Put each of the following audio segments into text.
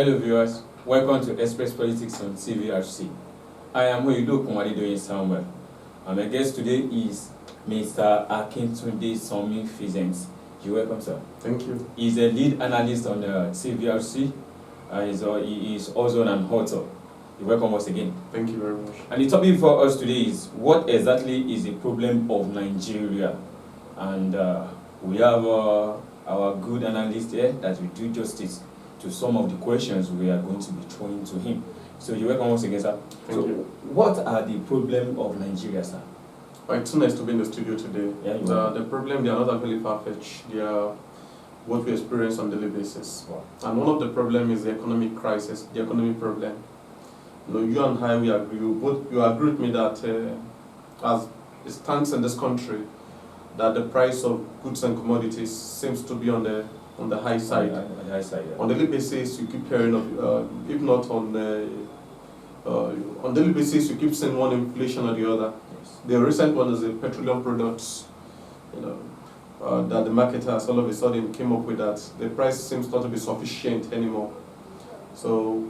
Hello viewers, welcome to Express Politics on TVRC. I am Oyedo Kumadidoyin Samuel. And my guest today is Mr. Akintunde Sanmi Physens. You're welcome, sir. Thank you. He's a lead analyst on TVRC. He is also an author. You're welcome once again. Thank you very much. And the topic for us today is what exactly is the problem of Nigeria? And we have our good analyst here that will do justice to some of the questions we are going to be throwing to him. So you're welcome once again, sir. Thank you. What are the problems of Nigeria, sir? It's too nice to be in the studio today. Yeah, the problem, they are not actually far-fetched. They are what we experience on a daily basis. Wow. And one of the problems is the economic crisis, the economic problem. You and I, we agree. You agree with me that as it stands in this country, that the price of goods and commodities seems to be on the high side. On the high side, yeah. On a daily basis, you keep hearing of, if not on daily basis, you keep seeing one inflation or the other. Yes. The recent one is the petroleum products, that the marketers all of a sudden came up with that the price seems not to be sufficient anymore. So,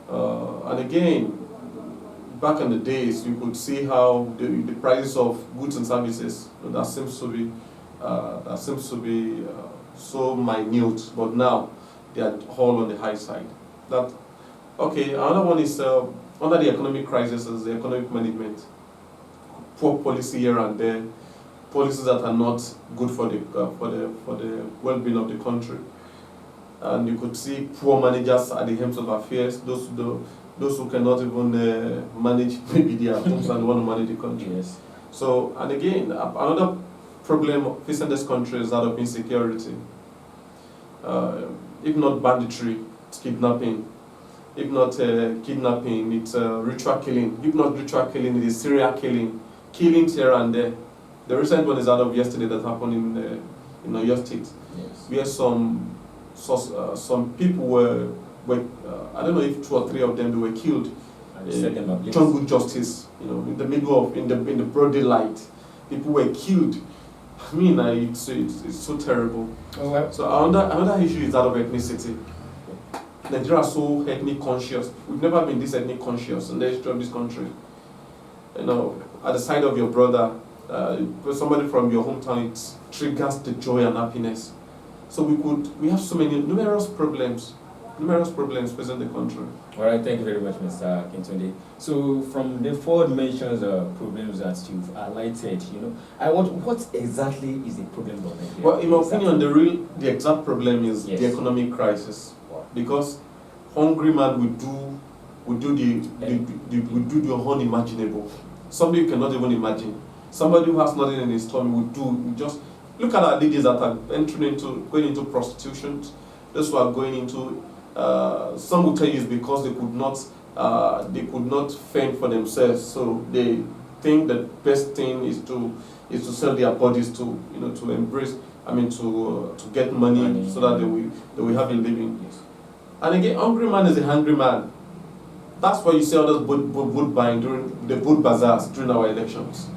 and again, back in the days, you could see how the prices of goods and services that seems to be so minute, but now they are all on the high side. Another one is under the economic crisis is the economic management. Poor policy here and there, policies that are not good for the well-being of the country. And you could see poor managers at the helms of affairs, those who cannot even manage maybe their homes and want to manage the country. Yes. So, and again, another problem facing this country is that of insecurity. If not banditry, it's kidnapping. If not kidnapping, it's ritual killing. If not ritual killing, it is serial killing. Killings here and there. The recent one is out of yesterday that happened in Oyo State, Yes. where some people were I don't know if 2 or 3 of them, they were killed. And they set them ablaze. Jungle justice, in the middle of in the broad daylight, people were killed. I mean, it's so terrible. Oh, well. So another issue is that of ethnicity. Nigeria is so ethnic conscious. We've never been this ethnic conscious in the history of this country. At the side of your brother, somebody from your hometown, it triggers the joy and happiness. So we have so many numerous problems facing the country. All right, thank you very much, Mr. Akintunde. So, from the 4 mentions problems that you've highlighted, what exactly is the problem of Nigeria? Well, in my opinion, the exact problem is Yes. the economic crisis, Wow. because hungry man will do the unimaginable. Somebody you cannot even imagine. Somebody who has nothing in his tummy will just look at our ladies that are going into prostitution. Those who are going into some will tell you it's because they could not fend for themselves, so they think the best thing is to sell their bodies to embrace. To get money so that they will have a living. Yes. And again, hungry man is a hungry man. That's why you see all those vote buying during the vote bazaars during our elections.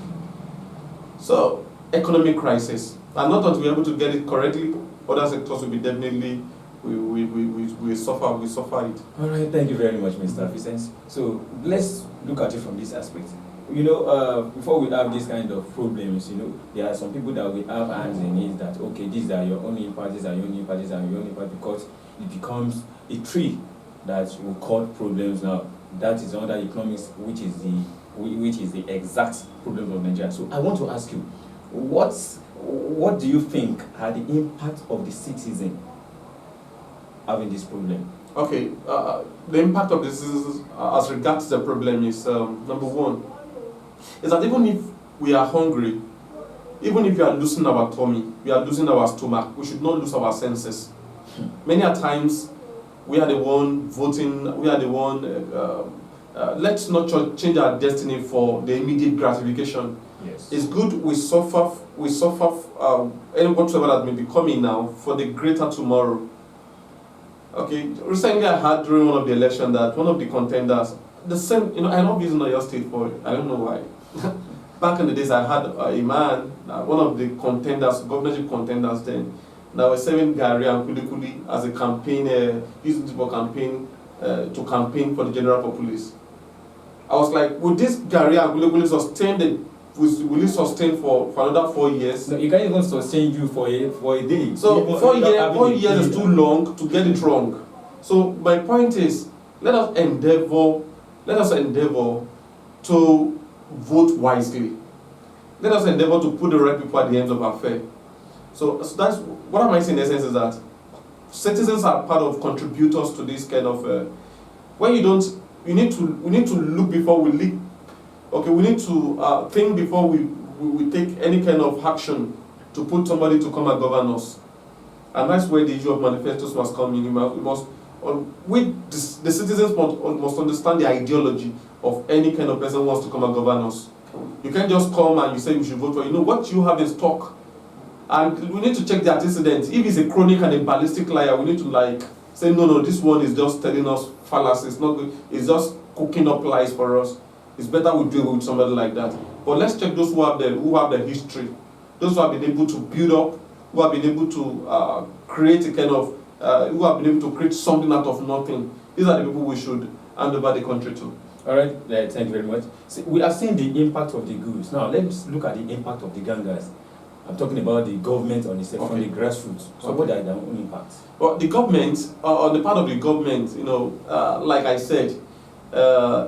So, economic crisis. And not that we're able to get it correctly, other sectors will be definitely, we suffer it. All right, thank you very much, Mr. Physens. So, let's look at it from this aspect. Before we have this kind of problems, there are some people that will have hands in it that, okay, these are your only parties, are your only parties, are your only parties, because it becomes a tree that will cause problems now. That is under economics, which is the exact problem of Nigeria. So I want to ask you, what do you think are the impact of the citizen having this problem? Okay, the impact of this is, as regards the problem is, number one, is that even if we are hungry, even if we are losing our tummy, we are losing our stomach, we should not lose our senses. Many a times, we are the one voting, we are the one, let's not change our destiny for the immediate gratification. Yes. It's good we suffer, any whatsoever that may be coming now for the greater tomorrow. Okay, recently I heard during one of the elections that one of the contenders, the same, I love using Oyo State for it, I don't know why. Back in the days I had a man, one of the contenders, governorship contenders then, that was selling Gary and Kuli Kuli as a campaign, using it for campaign to campaign for the general populace. I was like, would this Gari and Guli sustain will it sustain for another 4 years? No, it can't even sustain you for a day. So Even 4 years is too long to get it wrong. So my point is, let us endeavor to vote wisely. Let us endeavor to put the right people at the end of our affair. So that's what am I saying in essence is that citizens are part of contributors to this kind of when you don't, we need to look before we leak. Okay, we need to think before we take any kind of action to put somebody to come and govern us. And that's where the issue of manifestos must come in. The citizens must understand the ideology of any kind of person who wants to come and govern us. You can't just come and you say we should vote for, what you have in stock. And we need to check the antecedents. If he's a chronic and a ballistic liar, we need to say, no, this one is just telling us fallacies. It's just cooking up lies for us. It's better we do it with somebody like that. But let's check those who have the history, those who have been able to build up, who have been able to create a kind of, who have been able to create something out of nothing. These are the people we should hand over the country to. All right, thank you very much. So we are seeing the impact of the goods. Now let's look at the impact of the gangas. I'm talking about the government on the grassroots. So what are their own impacts? Well, the government, on the part of the government, like I said,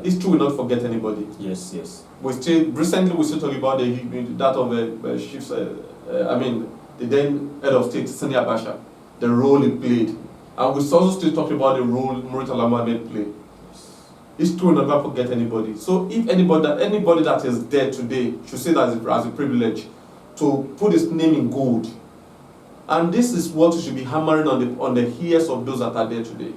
history will not forget anybody. Yes. Recently we still talking about that of chiefs. The then head of state, Sani Abacha, the role he played, and we also still talking about the role Murtala Mohammed played. History will never forget anybody. So if anybody that is there today should see that as a privilege to put his name in gold, and this is what we should be hammering on the ears of those that are there today.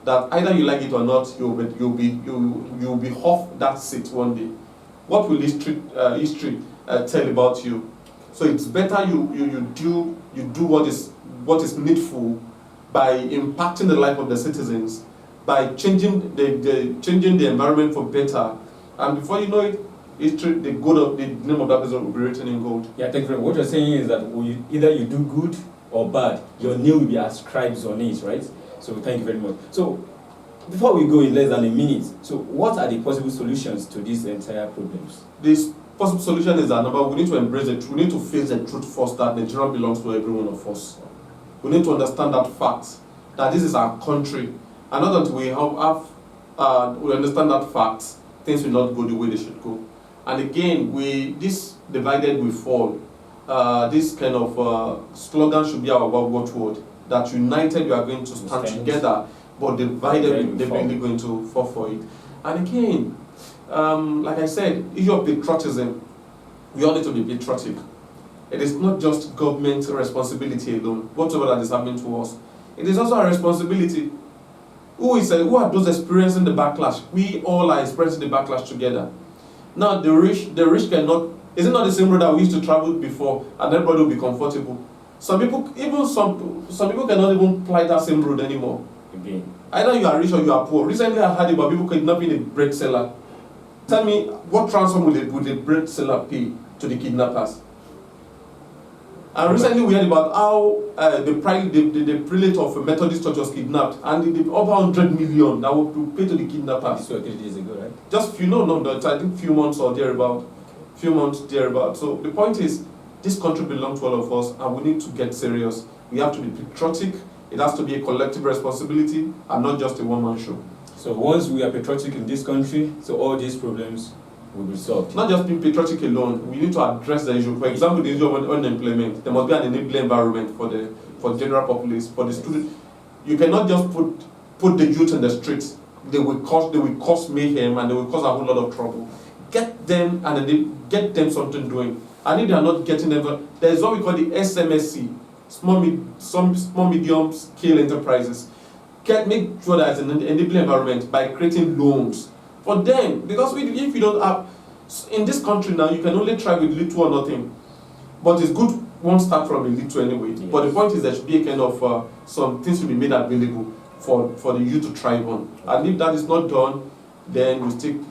That either you like it or not, you'll be off that seat one day. What will history tell about you? So it's better you do what is needful by impacting the life of the citizens, by changing the environment for better, and before you know it, history, the name of that person will be written in gold. Yeah, thank you. What you're saying is that either you do good or bad, your name will be ascribed on it, right? So thank you very much. So before we go in less than a minute, so what are the possible solutions to these entire problems? This possible solution is that we need to embrace it. We need to face the truth first that Nigeria belongs to every one of us. We need to understand that fact, that this is our country. And not that we understand that fact, things will not go the way they should go. And again, this divided we fall. This kind of slogan should be our watchword. That united we are going to stand together, but divided we're definitely going to fall for it. And again, like I said, issue of patriotism, we all need to be patriotic. It is not just government responsibility alone, whatever that is happening to us. It is also our responsibility. Who are those experiencing the backlash? We all are experiencing the backlash together. Now the rich cannot. Is it not the same road that we used to travel before, and everybody will be comfortable? Some people cannot even ply that same road anymore. Again, either you are rich or you are poor. Recently, I heard about people kidnapping a bread seller. Tell me, what ransom would the bread seller pay to the kidnappers? And recently, we heard about how the prelate of a Methodist church was kidnapped, and the over 100 million that would pay to the kidnappers. This was 3 days ago, right? Just I think few months or thereabout. So the point is, this country belongs to all of us, and we need to get serious. We have to be patriotic. It has to be a collective responsibility, and not just a one-man show. So once we are patriotic in this country, so all these problems will be solved. Not just being patriotic alone, we need to address the issue. For example, the issue of unemployment. There must be an enabling environment for the general populace, for the student. You cannot just put the youth in the streets. They will cause mayhem, and they will cause a whole lot of trouble. Get them something doing. And if they are not getting them, there is what we call the SMSC, small medium scale enterprises. Make sure that it's an enabling environment by creating loans for them. Because if you don't have, in this country now, you can only try with little or nothing. But it's good one start from a little anyway. Yes. But the point is there should be a kind of some things to be made available for the youth to thrive on. And if that is not done, then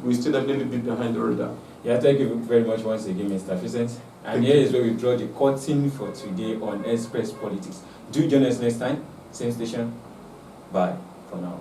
we still definitely be behind the radar. Yeah, thank you very much once again, Mr. Vincent. And here is where we draw the curtain for today on Express Politics. Do join us next time, same station. Bye for now.